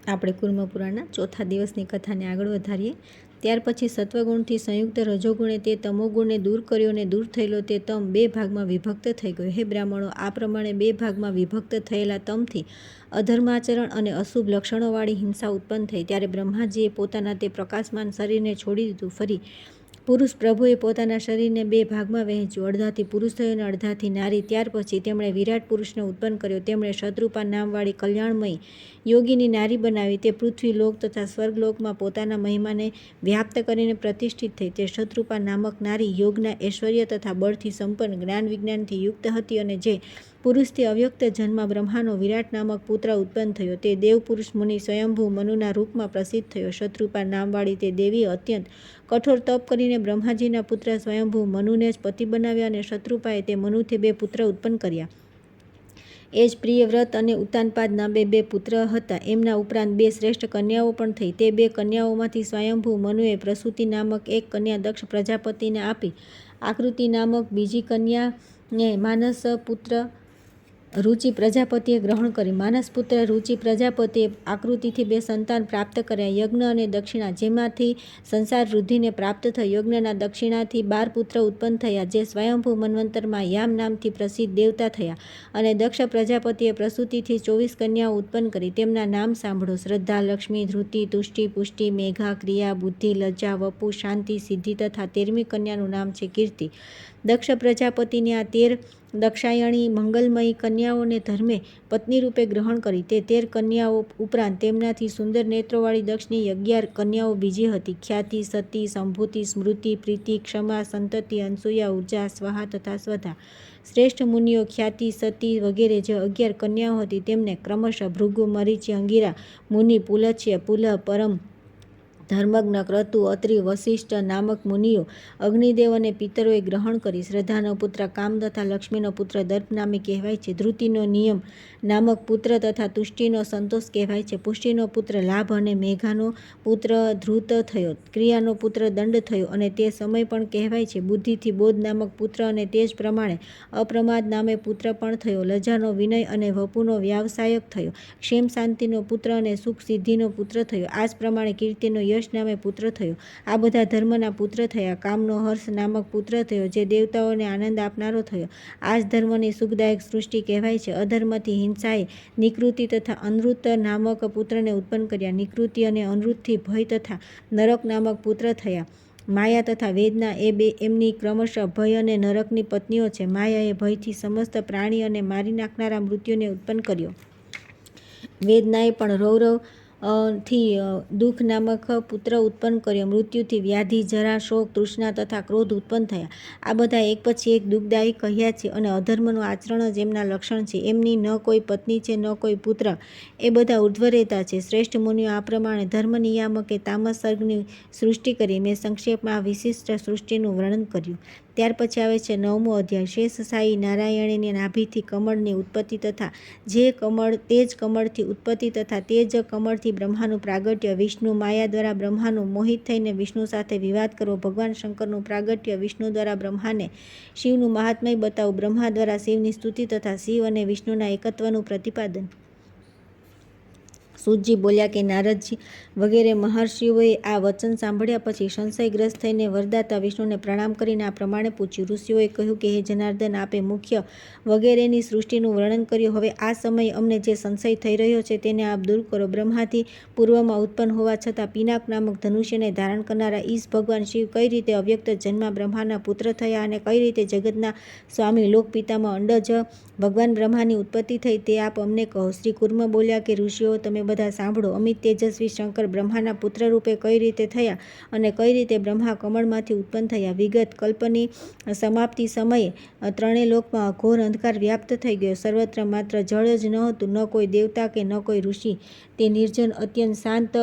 આપણે કુર્મ પુરાણના ચોથા દિવસની કથાને આગળ વધારીએ. ત્યાર પછી સત્વગુણથી સંયુક્ત રજોગુણે તે તમોગુણને દૂર કર્યો અને દૂર થયેલો તે તમ 2 ભાગમાં વિભક્ત થઈ ગયો. હે બ્રાહ્મણો, આ પ્રમાણે 2 ભાગમાં વિભક્ત થયેલા તમથી અધર્માચરણ અને અશુભ લક્ષણોવાળી હિંસા ઉત્પન્ન થઈ. ત્યારે બ્રહ્માજીએ પોતાના તે પ્રકાશમાન શરીરને છોડી દીધું. ફરી પુરુષ પ્રભુએ પોતાના શરીરને 2 ભાગમાં વહેંચ્યું, અડધાથી પુરુષ થયો અને અડધાથી નારી. ત્યાર પછી તેમણે વિરાટ પુરુષને ઉત્પન્ન કર્યો. તેમણે શત્રુપા નામવાળી કલ્યાણમયી યોગીની નારી બનાવી. તે પૃથ્વી લોક તથા સ્વર્ગલોકમાં પોતાના મહિમાને વ્યાપ્ત કરીને પ્રતિષ્ઠિત થઈ. તે શત્રુપા નામક નારી યોગના ઐશ્વર્ય તથા બળથી સંપન્ન, જ્ઞાન વિજ્ઞાનથી યુક્ત હતી અને જે પુરુષથી અવ્યક્ત જન્મમાં બ્રહ્માનો વિરાટ નામક પુત્ર ઉત્પન્ન થયો. તે દેવપુરુષ મુનિ સ્વયંભૂ મનુના રૂપમાં પ્રસિદ્ધ થયો. શત્રુપા નામવાળી તે દેવી અત્યંત કઠોર તપ કરીને બ્રહ્માજીના પુત્ર સ્વયંભૂ મનુને જ પતિ બનાવ્યા અને શત્રુપાએ તે મનુથી 2 પુત્ર ઉત્પન્ન કર્યા. એ જ પ્રિયવ્રત અને ઉત્તાનપાદ નામે 2 પુત્ર હતા. એમના ઉપરાંત 2 શ્રેષ્ઠ કન્યાઓ પણ થઈ. તે 2 કન્યાઓમાંથી સ્વયંભૂ મનુએ પ્રસૂતિ નામક એક કન્યા દક્ષ પ્રજાપતિને આપી. આકૃતિ નામક બીજી કન્યાને માનસ પુત્ર રુચિ પ્રજાપતિએ ગ્રહણ કરી. માનસ પુત્ર રુચિ પ્રજાપતિએ આકૃતિથી 2 સંતાન પ્રાપ્ત કર્યા, યજ્ઞ અને દક્ષિણા, જેમાંથી સંસાર વૃદ્ધિને પ્રાપ્ત થઈ. યજ્ઞના દક્ષિણાથી 12 પુત્ર ઉત્પન્ન થયા, જે સ્વયંભૂ મન્વંતરમાં યામ નામથી પ્રસિદ્ધ દેવતા થયા. અને દક્ષ પ્રજાપતિએ પ્રસૂતિથી 24 કન્યાઓ ઉત્પન્ન કરી. તેમના નામ સાંભળો: શ્રદ્ધા, લક્ષ્મી, ધૃતિ, તુષ્ટિ, પુષ્ટિ, મેઘા, ક્રિયા, બુદ્ધિ, લજ્જા, વપુ, શાંતિ, સિદ્ધિ તથા 13મી કન્યાનું નામ છે કીર્તિ. દક્ષ પ્રજાપતિની આ 13 દક્ષાયણી મંગલમયી કન્યાઓને ધર્મે પત્નીરૂપે ગ્રહણ કરી. તે 13 કન્યાઓ ઉપરાંત તેમનાથી સુંદર નેત્રોવાળી દક્ષની 11 કન્યાઓ બીજી હતી: ખ્યાતિ, સતી, સંભૂતિ, સ્મૃતિ, પ્રીતિ, ક્ષમા, સંતતિ, અનસૂયા, ઉર્જા, સ્વાહા તથા સ્વધા. શ્રેષ્ઠ મુનિઓ ખ્યાતિ, સતી વગેરે જે 11 કન્યાઓ હતી તેમને ક્રમશઃ ભૃગુ, મરીચી, અંગિરા મુનિ, પુલત્સ્ય, પુલહ, પરમ ધર્મજ્ઞ, ક્રતુ, અત્રિ, વસિષ્ઠ નામક મુનિઓ, અગ્નિદેવ અને પિતરોએ ગ્રહણ કરી. શ્રદ્ધાનો પુત્ર કામ તથા લક્ષ્મીનો પુત્ર દર્પ નામે કહેવાય છે. ધૃતિનો નિયમ નામક પુત્ર તથા તુષ્ટિનો સંતોષ કહેવાય છે. પુષ્ટિનો પુત્ર લાભ અને મેઘાનો પુત્ર ધૃત થયો. ક્રિયાનો પુત્ર દંડ થયો અને તે સમય પણ કહેવાય છે. બુદ્ધિથી બોધ નામક પુત્ર અને તે જ પ્રમાણે અપ્રમાદ નામે પુત્ર પણ થયો. લજ્જાનો વિનય અને વપુનો વ્યાવસાયક થયો. ક્ષેમ શાંતિનો પુત્ર અને સુખ સિદ્ધિનો પુત્ર થયો. આ જ પ્રમાણે કીર્તિનો યશ નામે પુત્ર થયો. આ બધા ધર્મના પુત્ર થયા. કામનો હર્ષ નામક પુત્ર થયો, જે દેવતાઓને આનંદ આપનારો થયો. આ જ ધર્મની સુખદાયક સૃષ્ટિ કહેવાય છે. અધર્મથી હિંસાએ નિકૃતિ તથા અનૃત નામક પુત્રને ઉત્પન્ન કર્યા. નિકૃતિ અને અનૃતથી ભય તથા નરક નામક પુત્ર થયા. માયા તથા વેદના એ 2 એમની ક્રમશઃ ભય અને નરકની પત્નીઓ છે. માયાએ ભયથી સમસ્ત પ્રાણી અને મારી નાખનારા મૃત્યુને ઉત્પન્ન કર્યો. વેદનાએ પણ રૌરવ થી દુઃખ નામક પુત્ર ઉત્પન્ન કર્યો. મૃત્યુથી વ્યાધિ, જરા, શોક, તૃષ્ણા તથા ક્રોધ ઉત્પન્ન થયા. આ બધા એક પછી એક દુઃખદાયી કહ્યા છે અને અધર્મનું આચરણ જ એમના લક્ષણ છે. એમની ન કોઈ પત્ની છે, ન કોઈ પુત્ર. એ બધા ઉર્ધ્વરેતા છે. શ્રેષ્ઠ મુનિઓ, આ પ્રમાણે ધર્મ નિયામકે તામસ સર્ગની સૃષ્ટિ કરી. મેં સંક્ષેપમાં આ વિશિષ્ટ સૃષ્ટિનું વર્ણન કર્યું. ત્યાર પછી આવે છે 9મો અધ્યાય. શેષશાયી નારાયણની નાભિથી કમળની ઉત્પત્તિ તથા તે જ કમળથી ઉત્પત્તિ તથા તે જ કમળથી બ્રહ્માનું પ્રાગટ્ય. વિષ્ણુ માયા દ્વારા બ્રહ્માનું મોહિત થઈને વિષ્ણુ સાથે વિવાદ કરવો. ભગવાન શંકરનું પ્રાગટ્ય. વિષ્ણુ દ્વારા બ્રહ્માને શિવનું મહાત્મ્ય બતાવવું. બ્રહ્મા દ્વારા શિવની સ્તુતિ તથા શિવ અને વિષ્ણુના એકત્વનું પ્રતિપાદન. સૂતજી બોલ્યા કે નારદજી વગેરે મહર્ષિઓએ આ વચન સાંભળ્યા પછી સંશયગ્રસ્ત થઈને વરદાતા વિષ્ણુને પ્રણામ કરીને આ પ્રમાણે પૂછ્યું. ઋષિઓએ કહ્યું કે હે જનાર્દન, આપે મુખ્ય વગેરેની સૃષ્ટિનું વર્ણન કર્યું. હવે આ સમયે અમને જે સંશય થઈ રહ્યો છે તેને આપ દૂર કરો. બ્રહ્માથી પૂર્વમાં ઉત્પન્ન હોવા છતાં પિનાક નામક ધનુષ્યને ધારણ કરનારા ઈશ ભગવાન શિવ કઈ રીતે અવ્યક્ત જન્મા બ્રહ્માના પુત્ર થયા અને કઈ રીતે જગતના સ્વામી લોકપિતામાં અંડજ ભગવાન બ્રહ્માની ઉત્પત્તિ થઈ તે આપ અમને કહો. શ્રી કુર્મ બોલ્યા કે ઋષિઓ, તમે બધા સાંભળો. અમિત તેજસ્વી શંકર બ્રહ્માના પુત્ર રૂપે કઈ રીતે થયા અને કઈ રીતે બ્રહ્મા કમળમાંથી ઉત્પન્ન થયા. વિગત કલ્પની સમાપ્તિ સમયે 3 લોકમાં અઘોર અંધકાર વ્યાપ્ત થઈ ગયો. સર્વત્ર માત્ર જળ જ ન હતું, ન કોઈ દેવતા કે ન કોઈ ઋષિ. તે નિર્જન અત્યંત શાંત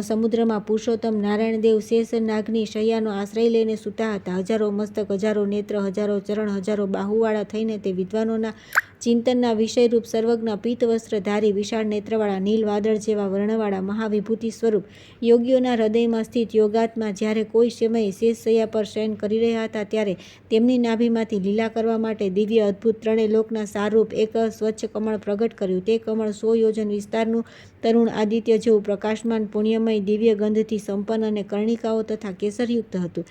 સમુદ્રમાં પુરુષોત્તમ નારાયણ દેવ શેષ નાગની શૈયાનો આશ્રય લઈને સૂતા હતા. હજારો મસ્તક, હજારો નેત્ર, હજારો ચરણ, હજારો બાહુવાળા થઈને તે વિદ્વાનોના ચિંતનના વિષયરૂપ સર્વજ્ઞ પીતવસ્ત્રધારી વિશાળ નેત્રવાળા નીલ વાદળ જેવા વર્ણવાળા મહાવિભૂતિ સ્વરૂપ યોગીઓના હૃદયમાં સ્થિત યોગાત્મા જ્યારે કોઈ સમયે શેષશૈયા પર શયન કરી રહ્યા હતા ત્યારે તેમની નાભીમાંથી લીલા કરવા માટે દિવ્ય અદ્ભુત ત્રણેય લોકના સારરૂપ એક સ્વચ્છ કમળ પ્રગટ કર્યું. તે કમળ 100 યોજન વિસ્તારનું તરુણ આદિત્ય જેવું પ્રકાશમાન પુણ્યમય દિવ્ય ગંધથી સંપન્ન અને કર્ણિકાઓ તથા કેસરયુક્ત હતું.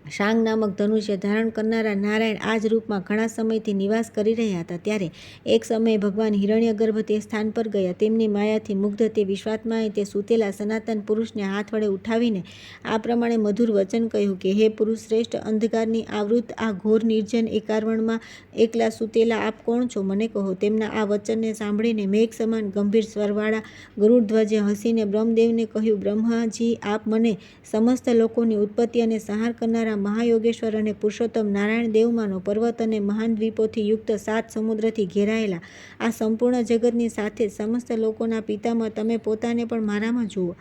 શાંગ નામક ધનુષ્ય ધારણ કરનારા નારાયણ આ જ રૂપમાં ઘણા સમયથી નિવાસ કરી રહ્યા હતા. ત્યારે એક સમયે ભગવાન હિરણ્યગર્ભ તે સ્થાન પર ગયા. તેમની માયાથી મુગ્ધ તે વિશ્વાત્માએ તે સૂતેલા સનાતન પુરુષને હાથ વડે ઉઠાવીને આ પ્રમાણે મધુર વચન કહ્યું કે હે પુરુષ શ્રેષ્ઠ, અંધકારની આવૃત આ ઘોર નિર્જન એકારણમાં એકલા સૂતેલા આપ કોણ છો? મને કહો. તેમના આ વચનને સાંભળીને મેઘ સમાન ગંભીર સ્વરવાળા ગરુડધ્વજે હસીને બ્રહ્મદેવને કહ્યું, બ્રહ્માજી, આપ મને સમસ્ત લોકોની ઉત્પત્તિ અને સંહાર કરનારા મહાયોગેશ્વર અને પુરુષોત્તમ નારાયણ દેવમાંનો પર્વત અને મહાન દ્વીપોથી યુક્ત 7 સમુદ્રથી ઘેરાયેલા આ સંપૂર્ણ જગતની સાથે સમસ્ત લોકોના પિતામાં તમે પોતાને પણ મારામાં જુઓ.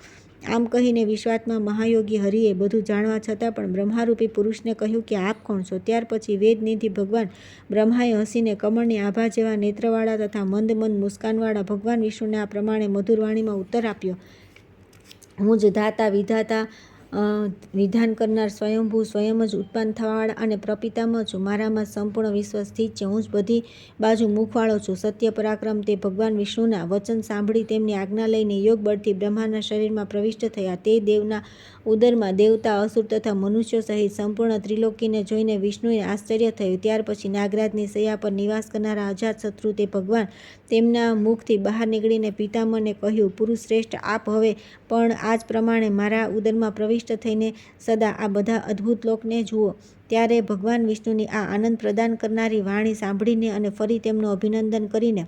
આમ કહીને વિશ્વાત્મા મહાયોગી હરિએ બધું જાણવા છતાં પણ બ્રહ્મારૂપી પુરુષને કહ્યું કે આપ કોણ છો? ત્યાર પછી વેદનિધિ ભગવાન બ્રહ્માએ હસીને કમળની આભા જેવા નેત્રવાળા તથા મંદ મંદ મુસ્કાનવાળા ભગવાન વિષ્ણુને આ પ્રમાણે મધુર વાણીમાં ઉત્તર આપ્યો. હું જ ધાતા વિધાતા વિધાન કરનાર સ્વયંભૂ સ્વયં જ ઉત્પન્ન થવાવાળા અને પ્રપિતામહ છું. મારામાં સંપૂર્ણ વિશ્વ સ્થિત છે. હું જ બધી બાજુ મુખવાળો છું. સત્ય પરાક્રમ તે ભગવાન વિષ્ણુના વચન સાંભળી તેમની આજ્ઞા લઈને યોગ બળથી બ્રહ્માના શરીરમાં પ્રવિષ્ટ થયા. તે દેવના ઉદરમાં દેવતા, અસુર તથા મનુષ્યો સહિત સંપૂર્ણ ત્રિલોકીને જોઈને વિષ્ણુએ આશ્ચર્ય થયું. ત્યાર પછી નાગરાજની શૈયા પર નિવાસ કરનારા અજાત શત્રુ તે ભગવાન તેમના મુખથી બહાર નીકળીને પિતામહને કહ્યું, પુરુષ શ્રેષ્ઠ, આપ હવે પણ આ જ પ્રમાણે મારા ઉદરમાં પ્રવિષ્ટ થઈને સદા આ બધા અદ્ભુત લોકને જુઓ. ત્યારે ભગવાન વિષ્ણુની આ આનંદ પ્રદાન કરનારી વાણી સાંભળીને અને ફરી તેમનું અભિનંદન કરીને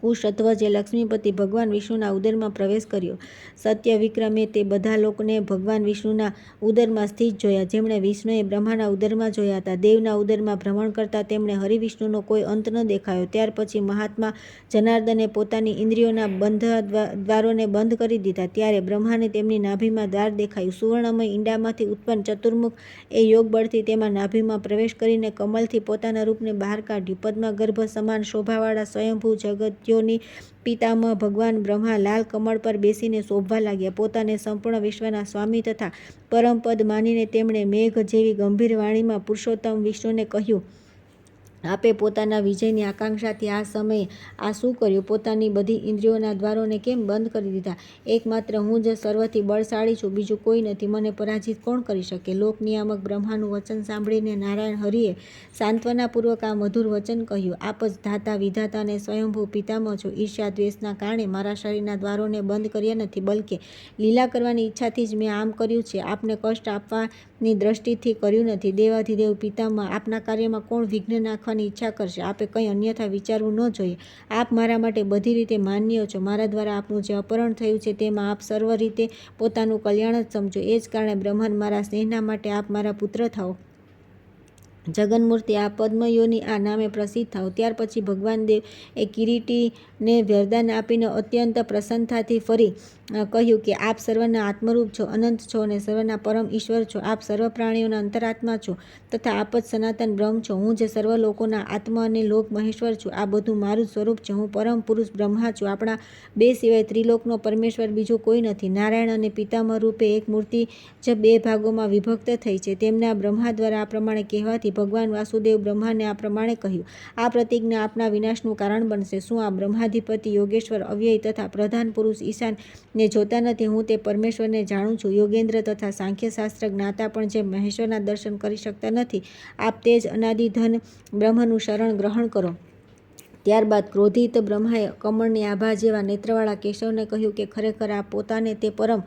કુશધ્વજે લક્ષ્મીપતિ ભગવાન વિષ્ણુના ઉદરમાં પ્રવેશ કર્યો. સત્ય વિક્રમે તે બધા લોકને ભગવાન વિષ્ણુના ઉદરમાં સ્થિત જોયા, જેમણે વિષ્ણુએ બ્રહ્માના ઉદરમાં જોયા હતા. દેવના ઉદરમાં ભ્રમણ કરતા તેમણે હરિવિષ્ણુનો કોઈ અંત ન દેખાયો. ત્યાર પછી મહાત્મા જનાર્દને પોતાની ઇન્દ્રિયોના દ્વારોને બંધ કરી દીધા. ત્યારે બ્રહ્માને તેમની નાભીમાં દ્વાર દેખાયું. સુવર્ણમય ઈંડામાંથી ઉત્પન્ન ચતુર્મુખ એ યોગ બળથી તેમાં નાભીમાં પ્રવેશ કરીને કમલથી પોતાના રૂપને બહાર કાઢ્યું. પદ્મગર્ભ સમાન શોભાવાળા સ્વયંભૂ જગત્યોની પિતામહ ભગવાન બ્રહ્મા લાલ કમળ પર બેસીને શોભવા લાગ્યા. પોતાને સંપૂર્ણ વિશ્વના સ્વામી તથા પરમપદ માનીને તેમણે મેઘ જેવી ગંભીર વાણીમાં પુરુષોત્તમ વિષ્ણુને કહ્યું, આપે પોતાના વિજયની આકાંક્ષાથી આ સમયે આ શું કર્યું? પોતાની બધી ઇન્દ્રિયોના દ્વારોને કેમ બંધ કરી દીધા? એકમાત્ર હું જ સર્વથી બળશાળી છું, બીજું કોઈ નથી. મને પરાજિત કોણ કરી શકે? લોક નિયામક બ્રહ્માનું વચન સાંભળીને નારાયણ હરિએ સાંત્વનાપૂર્વક આ મધુર વચન કહ્યું, આપ જ ધાતા વિધાતા અને સ્વયંભૂ પિતામહ છો. ઈર્ષ્યા દ્વેષના કારણે મારા શરીરના દ્વારોને બંધ કર્યા નથી, બલકે લીલા કરવાની ઈચ્છાથી જ મેં આમ કર્યું છે. આપને કષ્ટ આપવાની દ્રષ્ટિથી કર્યું નથી. દેવાધિદેવ પિતામહ, આપના કાર્યમાં કોણ વિઘ્ન નાખવાની ઈચ્છા કરશે? આપે કંઈ અન્યથા વિચારવું ન જોઈએ. આપ મારા માટે બધી રીતે માન્ય છો. મારા દ્વારા આપનું જે અપહરણ થયું છે તેમાં આપ સર્વ રીતે પોતાનું કલ્યાણ જ સમજો. એ જ કારણે બ્રહ્મન મારા સ્નેહના માટે આપ મારા પુત્ર થાઓ. જગન્મૂર્તિ આ પદ્મયોની આ નામે પ્રસિદ્ધ થાવ. ત્યાર પછી ભગવાન દેવ એ કિરીટીને વરદાન આપીને અત્યંત પ્રસન્નતાથી ફરી કહ્યું કે આપ સર્વના આત્મરૂપ છો, અનંત છો અને સર્વના પરમ ઈશ્વર છો. આપ સર્વ પ્રાણીઓના અંતરાત્મા છો તથા આપ જ સનાતન બ્રહ્મ છો. હું જે સર્વ લોકોના આત્મા અને લોક મહેશ્વર છું. આ બધું મારું સ્વરૂપ છે. હું પરમ પુરુષ બ્રહ્મા છું. આપણા બે સિવાય ત્રિલોકનો પરમેશ્વર બીજો કોઈ નથી. નારાયણ અને પિતામહ રૂપે એક મૂર્તિ જ બે ભાગોમાં વિભક્ત થઈ છે. તેમના બ્રહ્મા દ્વારા આ પ્રમાણે કહેવાથી ભગવાન વાસુદેવ બ્રહ્માને આ પ્રમાણે કહ્યું, આ પ્રતિજ્ઞા આપના વિનાશનું કારણ બનશે. શું આ બ્રહ્માધિપતિ યોગેશ્વર અવ્યય તથા પ્રધાન પુરુષ ઈશાન ને જોતા નથી? હું તે પરમેશ્વરને જાણું છું. યોગેન્દ્ર તથા સાંખ્યશાસ્ત્ર જ્ઞાતા પણ જે મહેશ્વરના દર્શન કરી શકતા નથી. આપ તે જ અનાદિધન બ્રહ્મનું શરણ ગ્રહણ કરો. ત્યારબાદ ક્રોધિત બ્રહ્માએ કમળની આભા જેવા નેત્રવાળા કેશવને કહ્યું કે ખરેખર આપ પોતાને તે પરમ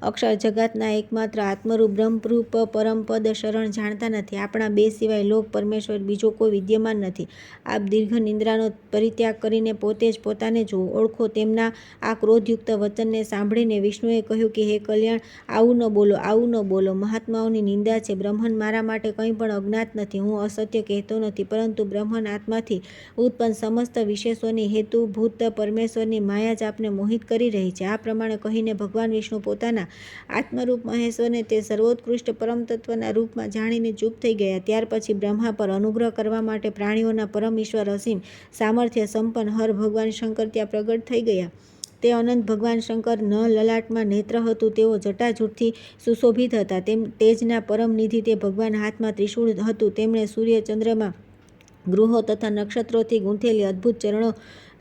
અક્ષર જગતના એકમાત્ર આત્મરૂપ બ્રહ્મરૂપ પરમપદ શરણ જાણતા નથી. આપણા બે સિવાય લોક પરમેશ્વર બીજો કોઈ વિદ્યમાન નથી. આપ દીર્ઘ નિંદ્રાનો પરિત્યાગ કરીને પોતે જ પોતાને જુઓ, ઓળખો. તેમના આ ક્રોધયુક્ત વચનને સાંભળીને વિષ્ણુએ કહ્યું કે હે કલ્યાણ, આવું ન બોલો, આવું ન બોલો. મહાત્માઓની નિંદા છે. બ્રહ્મન મારા માટે કંઈ પણ અજ્ઞાત નથી. હું અસત્ય કહેતો નથી, પરંતુ બ્રહ્મન આત્માથી ઉત્પન્ન સમસ્ત સમસ્ત વિશેષોની હેતુભૂત પરમેશ્વરની માયા જ આપને મોહિત કરી રહી છે. આ પ્રમાણે કહીને ભગવાન વિષ્ણુ પોતાના આત્મરૂપ મહેશ્વરને તે સર્વોત્કૃષ્ટ પરમ તત્વના રૂપમાં જાણીને ચૂપ થઈ ગયા. ત્યાર પછી બ્રહ્મા પર અનુગ્રહ કરવા માટે પ્રાણીઓના પરમ ઈશ્વર અસીમ સામર્થ્ય સંપન્ન હર ભગવાન શંકર ત્યાં પ્રગટ થઈ ગયા. તે અનંત ભગવાન શંકર ન લલાટમાં નેત્ર હતું, તેઓ જટાજૂટથી સુશોભિત હતા. તેજના પરમ નિધિ તે ભગવાન હાથમાં ત્રિશૂળ હતું. તેમણે સૂર્ય, ચંદ્રમા, ગૃહો તથા નક્ષત્રોથી ગૂંથેલી અદ્ભુત ચરણો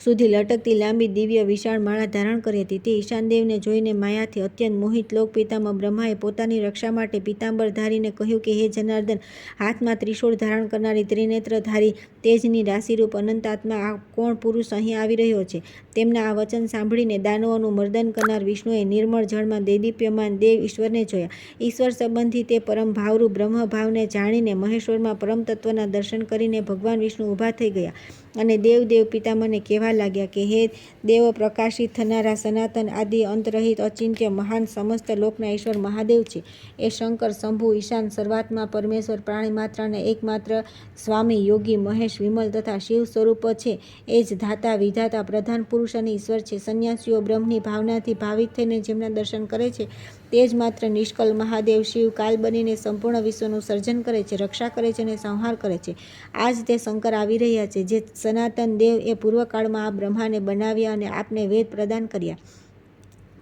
સુધી લટકતી લાંબી દિવ્ય વિશાળ માળા ધારણ કરી હતી. તે ઈશાનદેવને જોઈને માયાથી અત્યંત મોહિત લોક પિતામહ બ્રહ્માએ પોતાની રક્ષા માટે પીતાંબર ધારીને કહ્યું કે હે જનાર્દન, હાથમાં ત્રિશૂળ ધારણ કરનારી ત્રિનેત્રધારી તેજની રાશિરૂપ અનંતાત્મા આ કોણ પુરુષ અહીં આવી રહ્યો છે? તેમના આ વચન સાંભળીને દાનવોનું મર્દન કરનાર વિષ્ણુએ નિર્મળ જળમાં દેદીપ્યમાન દેવ ઈશ્વરને જોયા. ઈશ્વર સંબંધી તે પરમ ભાવરૂપ બ્રહ્મભાવને જાણીને મહેશ્વરમાં પરમ તત્વના દર્શન કરીને ભગવાન વિષ્ણુ ઊભા થઈ ગયા અને દેવ પિતામહને કહેવા લાગ્યા કે હે દેવ, પ્રકાશિત થનારા સનાતન આદિ અંતરહિત અચિંત્ય મહાન સમસ્ત લોકના ઈશ્વર મહાદેવ છે. એ શંકર, શંભુ, ઈશાન, સર્વાત્મા, પરમેશ્વર, પ્રાણી માત્રના એકમાત્ર સ્વામી, યોગી, મહેશ, વિમલ તથા શિવ સ્વરૂપ છે. એ જ ધાતા, વિધાતા, પ્રધાન પુરુષ અને ઈશ્વર છે. સંન્યાસીઓ બ્રહ્મની ભાવનાથી ભાવિત થઈને જેમના દર્શન કરે છે તે જ માત્ર નિષ્કલ મહાદેવ શિવ કાલ બનીને સંપૂર્ણ વિશ્વનું સર્જન કરે છે, રક્ષા કરે છે અને સંહાર કરે છે. આ જ તે શંકર આવી રહ્યા છે, જે સનાતન દેવ એ પૂર્વકાળમાં આ બ્રહ્માને બનાવ્યા અને આપને વેદ પ્રદાન કર્યા.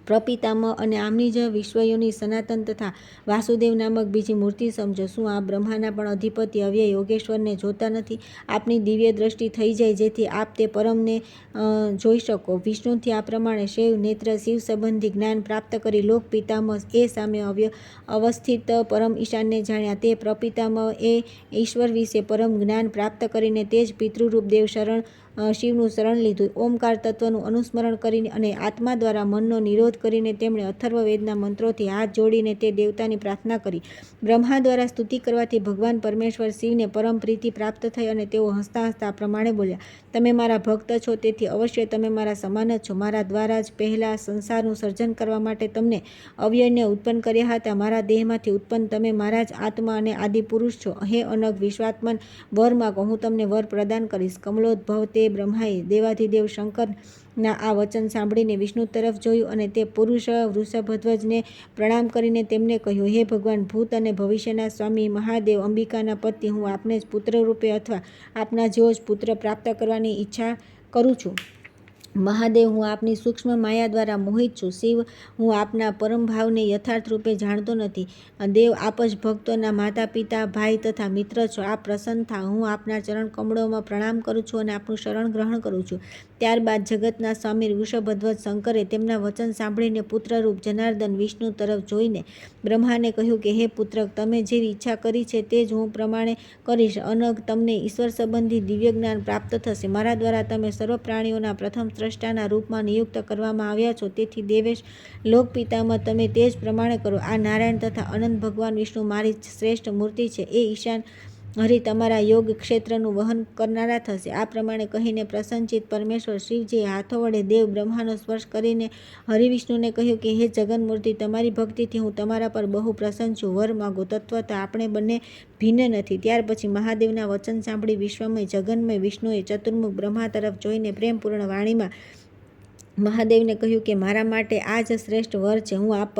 પ્રપિતામહ અને આમની જ વિશ્વયોની સનાતન તથા વાસુદેવ નામક બીજી મૂર્તિ સમજો. શું આ બ્રહ્માના પણ અધિપતિ અવ્યય યોગેશ્વરને જોતા નથી? આપની દિવ્ય દ્રષ્ટિ થઈ જાય જેથી આપ તે પરમને જોઈ શકો. વિષ્ણુથી આ પ્રમાણે શૈવ નેત્ર શિવ સંબંધી જ્ઞાન પ્રાપ્ત કરી લોક પિતામહ એ સામે અવસ્થિત પરમ ઈશાનને જાણ્યા. તે પ્રપિતામહ એ ઈશ્વર વિશે પરમ જ્ઞાન પ્રાપ્ત કરીને તે જ પિતૃરૂપ દેવ શિવનું શરણ લીધું. ઓમકાર તત્વનું અનુસ્મરણ કરીને અને આત્મા દ્વારા મનનો નિરોધ કરીને તેમણે અથર્વ વેદના મંત્રોથી હાથ જોડીને તે દેવતાની પ્રાર્થના કરી. બ્રહ્મા દ્વારા સ્તુતિ કરવાથી ભગવાન પરમેશ્વર શિવને પરમ પ્રીતિ પ્રાપ્ત થઈ અને તેઓ હસતા હસતા આ પ્રમાણે બોલ્યા: તમે મારા ભક્ત છો, તેથી અવશ્ય તમે મારા સમાન જ છો. મારા દ્વારા જ પહેલા સંસારનું સર્જન કરવા માટે તમને અવ્યયને ઉત્પન્ન કર્યા હતા. મારા દેહમાંથી ઉત્પન્ન તમે મારા જ આત્મા અને આદિ પુરુષ છો. હે અનગ વિશ્વાત્મન, વર માગો, હું તમને વર પ્રદાન કરીશ. કમલોદ્ભવ તે બ્રહ્માએ દેવાધિદેવ શંકરના આ વચન સાંભળીને વિષ્ણુ તરફ જોયું અને તે પુરુષ વૃષભધ્વજને પ્રણામ કરીને તેમને કહ્યું: હે ભગવાન, ભૂત અને ભવિષ્યના સ્વામી મહાદેવ, અંબિકાના પતિ, હું આપને જ પુત્ર રૂપે અથવા આપના જેવો જ પુત્ર પ્રાપ્ત કરવાની ઈચ્છા કરું છું. મહાદેવ, હું આપની સૂક્ષ્મ માયા દ્વારા મોહિત છું. શિવ, હું આપના પરમ ભાવને યથાર્થ રૂપે જાણતો નથી. દેવ, આપ જ ભક્તોના માતા પિતા, ભાઈ તથા મિત્ર છો. આપ પ્રસન્ન થાઓ. હું આપના ચરણ કમળોમાં પ્રણામ કરું છું અને આપનું શરણ ગ્રહણ કરું છું. ત્યારબાદ જગતના સ્વામી વૃષભધ્વજ શંકરે તેમના વચન સાંભળીને પુત્રરૂપ જનાર્દન વિષ્ણુ તરફ જોઈને બ્રહ્માને કહ્યું કે હે પુત્ર, તમે જેવી ઈચ્છા કરી છે તે જ હું પ્રમાણે કરીશ. અનગ તમને ઈશ્વર સંબંધી દિવ્ય જ્ઞાન પ્રાપ્ત થશે. મારા દ્વારા તમે સર્વ પ્રાણીઓના પ્રથમ સ્રષ્ટાના રૂપમાં નિયુક્ત કરવામાં આવ્યા છો. તેથી દેવેશ લોક પિતામહ, તમે તે જ પ્રમાણે કરો. આ નારાયણ તથા અનંત ભગવાન વિષ્ણુ મારી શ્રેષ્ઠ મૂર્તિ છે. એ ઈશાન હરિ તમારા યોગ ક્ષેત્રનું વહન કરનારા થશે. આ પ્રમાણે કહીને પ્રસન્નચિત્ત પરમેશ્વર શિવજીએ હાથો વડે દેવ બ્રહ્માનો સ્પર્શ કરીને હરિવિષ્ણુને કહ્યું કે હે જગન્મૂર્તિ, તમારી ભક્તિથી હું તમારા પર બહુ પ્રસન્ન છું. વર માગો. તત્વતઃ આપણે બંને ભિન્ન નથી. ત્યાર પછી મહાદેવના વચન સાંભળી વિશ્વમય જગન્મય વિષ્ણુએ ચતુર્મુખ બ્રહ્મા તરફ જોઈને પ્રેમપૂર્ણ વાણીમાં મહાદેવને કહ્યું કે મારા માટે આ જ શ્રેષ્ઠ વર છે. હું આપ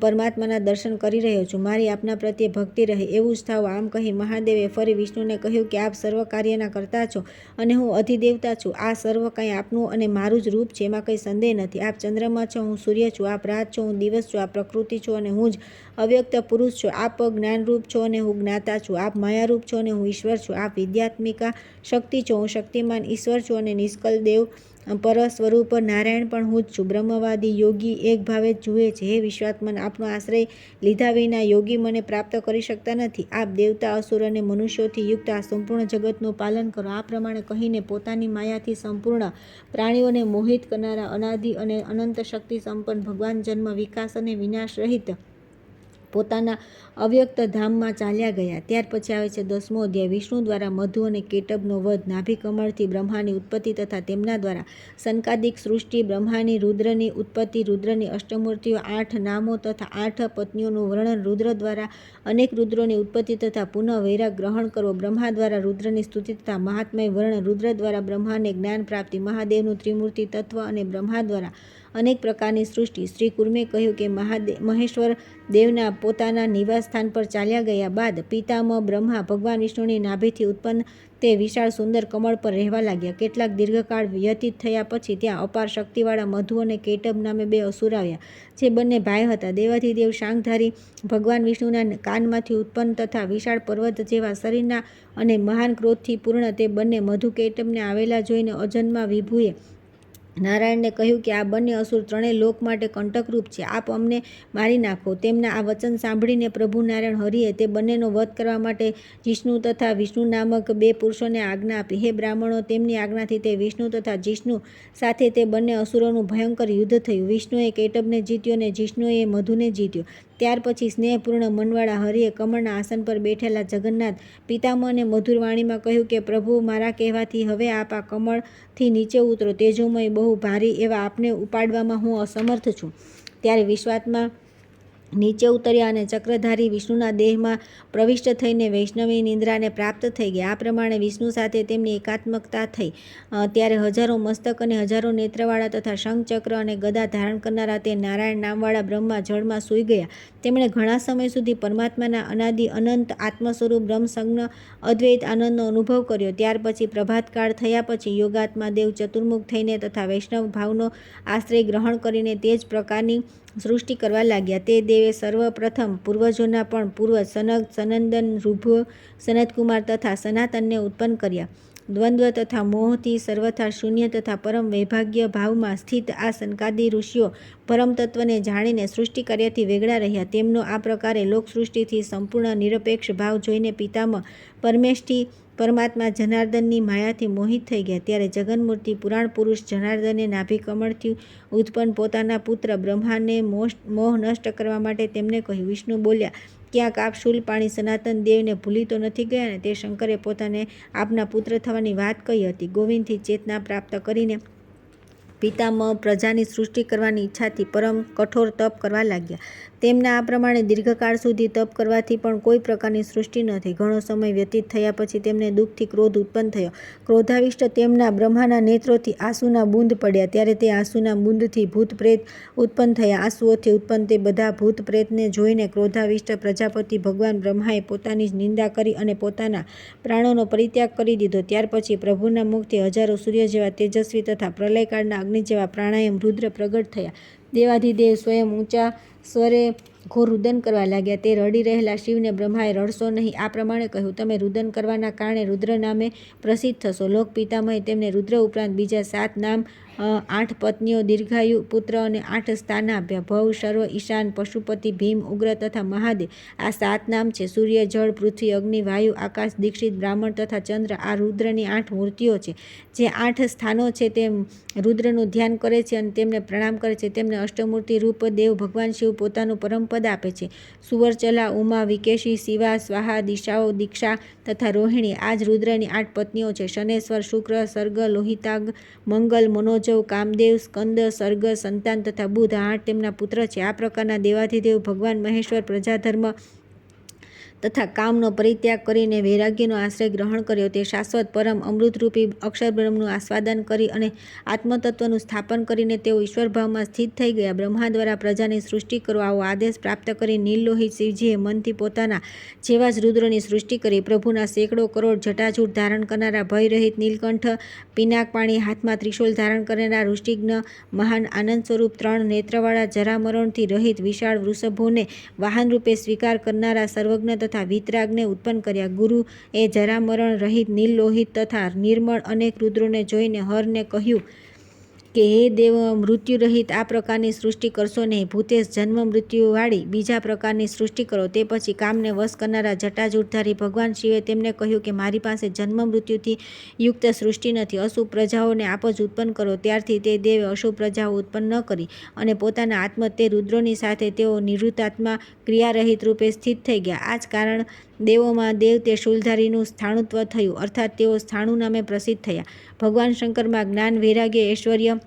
પરમાત્માના દર્શન કરી રહ્યો છું. મારી આપના પ્રત્યે ભક્તિ રહે એવું જ થાઓ. આમ કહી મહાદેવે ફરી વિષ્ણુને કહ્યું કે આપ સર્વ કાર્યના કર્તા છો અને હું અધિદેવતા છું. આ સર્વ કંઈ આપનું અને મારું જ રૂપ છે, એમાં કંઈ સંદેહ નથી. આપ ચંદ્રમા છો, હું સૂર્ય છું. આપ રાત છો, હું દિવસ છું. આપ પ્રકૃતિ છો અને હું જ અવ્યક્ત પુરુષ છું. આપ જ્ઞાનરૂપ છો અને હું જ્ઞાતા છું. આપ માયારૂપ છો અને હું ઈશ્વર છું. આપ વિદ્યાત્મિકા શક્તિ છો, હું શક્તિમાન ઈશ્વર છું અને નિષ્કલ દેવ પર સ્વરૂપ નારાયણ પણ હું જ છું. બ્રહ્મવાદી યોગી એક ભાવે જ જુએ છે. હે વિશ્વાત્મન, આપનો આશ્રય લીધા વિના યોગી મને પ્રાપ્ત કરી શકતા નથી. આપ દેવતા, અસુર અને મનુષ્યોથી યુક્ત આ સંપૂર્ણ જગતનું પાલન કરો. આ પ્રમાણે કહીને પોતાની માયાથી સંપૂર્ણ પ્રાણીઓને મોહિત કરનારા અનાદિ અને અનંત શક્તિ સંપન્ન ભગવાન જન્મ, વિકાસ અને વિનાશ રહિત પોતાના અવ્યક્ત ધામમાં ચાલ્યા ગયા. ત્યાર પછી આવે છે 10મો અધ્યાય. વિષ્ણુ દ્વારા મધુ અને કેટબનો વધ. નાભી કમળથી બ્રહ્માની ઉત્પત્તિ તથા તેમના દ્વારા સનકાદિક સૃષ્ટિ. બ્રહ્માની રુદ્રની ઉત્પત્તિ. રુદ્રની અષ્ટમૂર્તિઓ, 8 નામો તથા 8 પત્નીઓનું વર્ણન. રુદ્ર દ્વારા અનેક રુદ્રોની ઉત્પત્તિ તથા પુનઃ વૈરાગ ગ્રહણ કરવો. બ્રહ્મા દ્વારા રુદ્રની સ્તુતિ તથા મહાત્મય વર્ણન. રુદ્ર દ્વારા બ્રહ્માને જ્ઞાન પ્રાપ્તિ. મહાદેવનું ત્રિમૂર્તિ તત્વ અને બ્રહ્મા દ્વારા અનેક પ્રકારની સૃષ્ટિ. શ્રી કુર્મે કહ્યું કે મહેશ્વર દેવના પોતાના નિવાસ સ્થાન પર ચાલ્યા ગયા બાદ પિતામહ બ્રહ્મા ભગવાન વિષ્ણુની નાભીથી ઉત્પન્ન તે વિશાળ સુંદર કમળ પર રહેવા લાગ્યા. કેટલાક દીર્ઘકાળ વ્યતીત થયા પછી ત્યાં અપાર શક્તિવાળા મધુ અને કેટબ નામે 2 અસુર આવ્યા, જે બંને ભાઈ હતા. દેવાધિદેવ શાંખધારી ભગવાન વિષ્ણુના કાનમાંથી ઉત્પન્ન તથા વિશાળ પર્વત જેવા શરીરના અને મહાન ક્રોધથી પૂર્ણ તે બંને મધુ કેટબને આવેલા જોઈને અજન્મા વિભુએ નારાયણને કહ્યું કે આ બંને અસુર ત્રણેય લોક માટે કંટકરૂપ છે. આપ અમને મારી નાખો. તેમના આ વચન સાંભળીને પ્રભુ નારાયણ હરિએ તે બંનેનો વધ કરવા માટે જિષ્ણુ તથા વિષ્ણુ નામક 2 પુરુષોને આજ્ઞા આપી. હે બ્રાહ્મણો, તેમની આજ્ઞાથી તે વિષ્ણુ તથા જિષ્ણુ સાથે તે બંને અસુરોનું ભયંકર યુદ્ધ થયું. વિષ્ણુએ કેટબને જીત્યો અને જિષ્ણુએ મધુને જીત્યો. ત્યાર પછી સ્નેહપૂર્ણ મનવાળા હરિએ કમળના આસન પર બેઠેલા જગન્નાથ પિતામહને મધુર વાણીમાં કહ્યું કે પ્રભુ, મારા કહેવાથી હવે આપ આ કમળથી નીચે ઉતરો. તેજોમય બહુ ભારી એવા આપને ઉપાડવામાં હું અસમર્થ છું. ત્યારે વિશ્વાત્મા નીચે ઉતર્યા અને ચક્રધારી વિષ્ણુના દેહમાં પ્રવિષ્ટ થઈને વૈષ્ણવી નિંદ્રાને પ્રાપ્ત થઈ ગયા. આ પ્રમાણે વિષ્ણુ સાથે તેમની એકાત્મકતા થઈ. ત્યારે હજારો મસ્તક અને હજારો નેત્રવાળા તથા શંખ, ચક્ર અને ગદા ધારણ કરનારા તે નારાયણ નામવાળા બ્રહ્મા જળમાં સૂઈ ગયા. તેમણે ઘણા સમય સુધી પરમાત્માના અનાદિ અનંત આત્મ સ્વરૂપ બ્રહ્મસંજ્ઞ અદ્વૈત આનંદનો અનુભવ કર્યો. ત્યાર પછી પ્રભાતકાળ થયા પછી યોગાત્મા દેવ ચતુર્મુખ થઈને તથા વૈષ્ણવ ભાવનો આશ્રય ગ્રહણ કરીને તે જ પ્રકારની સૃષ્ટિ કરવા લાગ્યા. તે દેવે સર્વપ્રથમ પૂર્વજોના પણ પૂર્વજ સનક, સનંદન, ઋભુ, સનતકુમાર તથા સનાતનને ઉત્પન્ન કર્યા. દ્વંદ્વ તથા મોહથી સર્વથા શૂન્ય તથા પરમ વૈભાગ્ય ભાવમાં સ્થિત આ સનકાદિ ઋષિઓ પરમતત્વને જાણીને સૃષ્ટિ કાર્યથી વેગળા રહ્યા. તેમનો આ પ્રકારે લોકસૃષ્ટિથી સંપૂર્ણ નિરપેક્ષ ભાવ જોઈને પિતામહ પરમેષ્ઠી પરમાત્મા જનાર્દનની માયાથી મોહિત થઈ ગયા. ત્યારે જગન્મૂર્તિ પુરાણ પુરુષ જનાર્દને નાભી કમળથી ઉત્પન્ન પોતાના પુત્ર બ્રહ્માને મોહ નષ્ટ કરવા માટે તેમને કહ્યું. વિષ્ણુ બોલ્યા, ક્યાંક આપ શૂલપાણી સનાતન દેવને ભૂલી તો નથી ગયા ને? તે શંકરે પોતાને આપના પુત્ર થવાની વાત કહી હતી. ગોવિંદથી ચેતના પ્રાપ્ત કરીને પિતામહ પ્રજાની સૃષ્ટિ કરવાની ઈચ્છાથી પરમ કઠોર તપ કરવા લાગ્યા. તેમના આ પ્રમાણે દીર્ઘકાળ સુધી તપ કરવાથી પણ કોઈ પ્રકારની સૃષ્ટિ ન થઈ. ઘણો સમય વ્યતીત થયા પછી તેમને દુઃખથી ક્રોધ ઉત્પન્ન થયો. ક્રોધાવિષ્ટ તેમના બ્રહ્માના નેત્રોથી આંસુના બુંદ પડ્યા. ત્યારે તે આંસુના બુંદથી ભૂત પ્રેત ઉત્પન્ન થયા. આંસુઓથી ઉત્પન્ન તે બધા ભૂત પ્રેતને જોઈને ક્રોધાવિષ્ટ પ્રજાપતિ ભગવાન બ્રહ્માએ પોતાની જ નિંદા કરી અને પોતાના પ્રાણોનો પરિત્યાગ કરી દીધો. ત્યાર પછી પ્રભુના મુખથી હજારો સૂર્ય જેવા તેજસ્વી તથા પ્રલયકાળના અગ્નિ જેવા પ્રાણાયામ રુદ્ર પ્રગટ થયા. દેવાધિદેવ સ્વયં ઊંચા સ્વરે ઘોર રુદન કરવા લાગ્યા. તે રડી રહેલા શિવને બ્રહ્માએ રડશો નહીં આ પ્રમાણે કહ્યું. તમે રુદન કરવાના કારણે રુદ્ર નામે પ્રસિદ્ધ થશો. લોક પિતામહે તેમને રુદ્ર ઉપરાંત બીજા 7 નામ, 8 પત્નીઓ, દીર્ઘાયુ પુત્ર અને 8 સ્થાન આપ્યા. ભવ, સર્વ, ઈશાન, પશુપતિ, ભીમ, ઉગ્ર તથા મહાદેવ આ 7 નામ છે. સૂર્ય, જળ, પૃથ્વી, અગ્નિ, વાયુ, આકાશ, દીક્ષિત, બ્રાહ્મણ તથા ચંદ્ર આ રુદ્રની 8 મૂર્તિઓ છે. જે 8 સ્થાનો છે તે રુદ્રનું ધ્યાન કરે છે અને તેમને પ્રણામ કરે છે. તેમને અષ્ટમૂર્તિ રૂપ દેવ ભગવાન શિવ પોતાનું પરમપદ આપે છે. સુવર્ચલા, ઉમા, વિકેશી, શિવા, સ્વાહા, દિશાઓ, દીક્ષા તથા રોહિણી આ જ રુદ્રની 8 પત્નીઓ છે. શનેશ્વર, શુક્ર, સર્ગ, લોહિતાગ, મંગલ, મનોજવ, કામદેવ, સ્કંદ, સર્ગ, સંતાન તથા બુધ આ 8 તેમના પુત્ર છે. આ પ્રકારના દેવાધિદેવ ભગવાન મહેશ્વર પ્રજાધર્મ તથા કામનો પરિત્યાગ કરીને વૈરાગ્યનો આશ્રય ગ્રહણ કર્યો. તે શાશ્વત પરમ અમૃતરૂપી અક્ષરબ્રહ્મનું આસ્વાદન કરી અને આત્મતત્વનું સ્થાપન કરીને તેઓ ઈશ્વરભાવમાં સ્થિત થઈ ગયા. બ્રહ્મા દ્વારા પ્રજાની સૃષ્ટિ કરો આવો આદેશ પ્રાપ્ત કરી નીલલોહિત શિવજીએ મનથી પોતાના જેવા જ રુદ્રોની સૃષ્ટિ કરી. પ્રભુના સેંકડો કરોડ જટાજૂટ ધારણ કરનારા ભયરહિત નીલકંઠ, પિનાકપાણી, હાથમાં ત્રિશૂલ ધારણ કરનારા ઋષિજ્ઞ, મહાન આનંદ સ્વરૂપ 3 નેત્રવાળા જરામરણથી રહિત વિશાળ વૃષભોને વાહન રૂપે સ્વીકાર કરનારા સર્વજ્ઞ તથા વીતરાગને ઉત્પન્ન કર્યા. ગુરુ એ જરામરણ રહિત નીલલોહિત તથા નિર્મળ અનેક રુદ્રોને જોઈને હરને કહ્યું કે હે દેવ, મૃત્યુ રહિત આ પ્રકારની સૃષ્ટિ કરશો નહીં. ભૂતેશ, જન્મ મૃત્યુવાળી બીજા પ્રકારની સૃષ્ટિ કરો. તે પછી કામને વશ કરનારા જટાજૂટધારી ભગવાન શિવે તેમને કહ્યું કે મારી પાસે જન્મ મૃત્યુથી યુક્ત સૃષ્ટિ નથી. અશુભ પ્રજાઓને આપ જ ઉત્પન્ન કરો. ત્યારથી તે દેવે અશુભ પ્રજાઓ ઉત્પન્ન ન કરી અને પોતાના આત્મ તે રુદ્રોની સાથે તેઓ નિવૃત્તાત્મા ક્રિયારહિત રૂપે સ્થિત થઈ ગયા. આ જ કારણ દેવોમાં દેવ તે શૂલધારીનું સ્થાણુત્વ થયું, અર્થાત તેઓ સ્થાણુ નામે પ્રસિદ્ધ થયા. ભગવાન શંકરમાં જ્ઞાન, વૈરાગ્ય, ઐશ્વર્ય,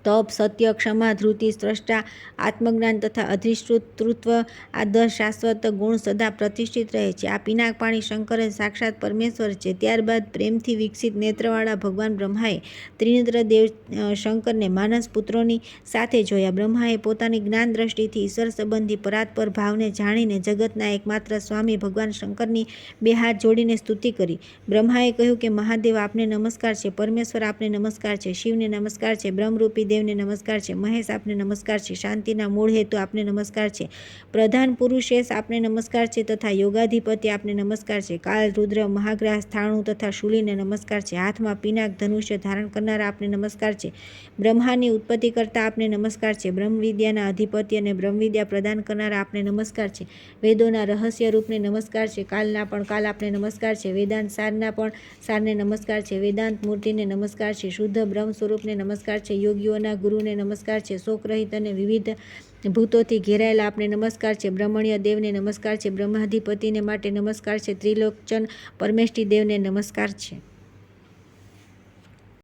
તપ, સત્ય, ક્ષમા, ધૃતિ, સ્રષ્ટા, આત્મજ્ઞાન તથા અધિષ્ઠતૃત્વ આ 10 શાશ્વત ગુણ સદા પ્રતિષ્ઠિત રહે છે. આ પિનાક પાણી શંકર જ સાક્ષાત પરમેશ્વર છે. ત્યારબાદ પ્રેમથી વિકસિત નેત્રવાળા ભગવાન બ્રહ્માએ ત્રિનેત્ર દેવ શંકરને માનસ પુત્રોની સાથે જોયા. બ્રહ્માએ પોતાની જ્ઞાન દ્રષ્ટિથી ઈશ્વર સંબંધી પરાત્પર ભાવને જાણીને જગતના એકમાત્ર સ્વામી ભગવાન શંકરની 2 હાથ જોડીને સ્તુતિ કરી. બ્રહ્માએ કહ્યું કે મહાદેવ, આપને નમસ્કાર છે. પરમેશ્વર, આપને નમસ્કાર છે. શિવને નમસ્કાર છે. બ્રહ્મરૂપી દેવને નમસ્કાર છે. મહેશ, આપને નમસ્કાર છે. શાંતિના મૂળ હેતુ આપને નમસ્કાર છે. પ્રધાન પુરુષેશ, આપને નમસ્કાર છે. તથા યોગાધિપતિ આપને નમસ્કાર છે. કાલ, રુદ્ર, મહાગ્રાહ, સ્થાણુ તથા શૂલીને નમસ્કાર છે. હાથમાં પિનાક ધનુષ્ય ધારણ કરનારા આપને નમસ્કાર છે. બ્રહ્માની ઉત્પત્તિ કરતા આપને નમસ્કાર છે. બ્રહ્મવિદ્યાના અધિપતિ અને બ્રહ્મવિદ્યા પ્રદાન કરનારા આપને નમસ્કાર છે. વેદોના રહસ્ય રૂપને નમસ્કાર છે. કાલના પણ કાલ આપને નમસ્કાર છે. વેદાંત સારના પણ સારને નમસ્કાર છે. વેદાંત મૂર્તિને નમસ્કાર છે. શુદ્ધ બ્રહ્મ સ્વરૂપને નમસ્કાર છે. યોગીઓના ગુરુને નમસ્કાર છે. શોકરહિત અને વિવિધ ભૂતોથી ઘેરાયેલા આપને નમસ્કાર છે. બ્રહ્મણ્ય દેવને નમસ્કાર છે. બ્રહ્માધિપતિને માટે નમસ્કાર છે. ત્રિલોચન પરમેષ્ઠી દેવને નમસ્કાર છે.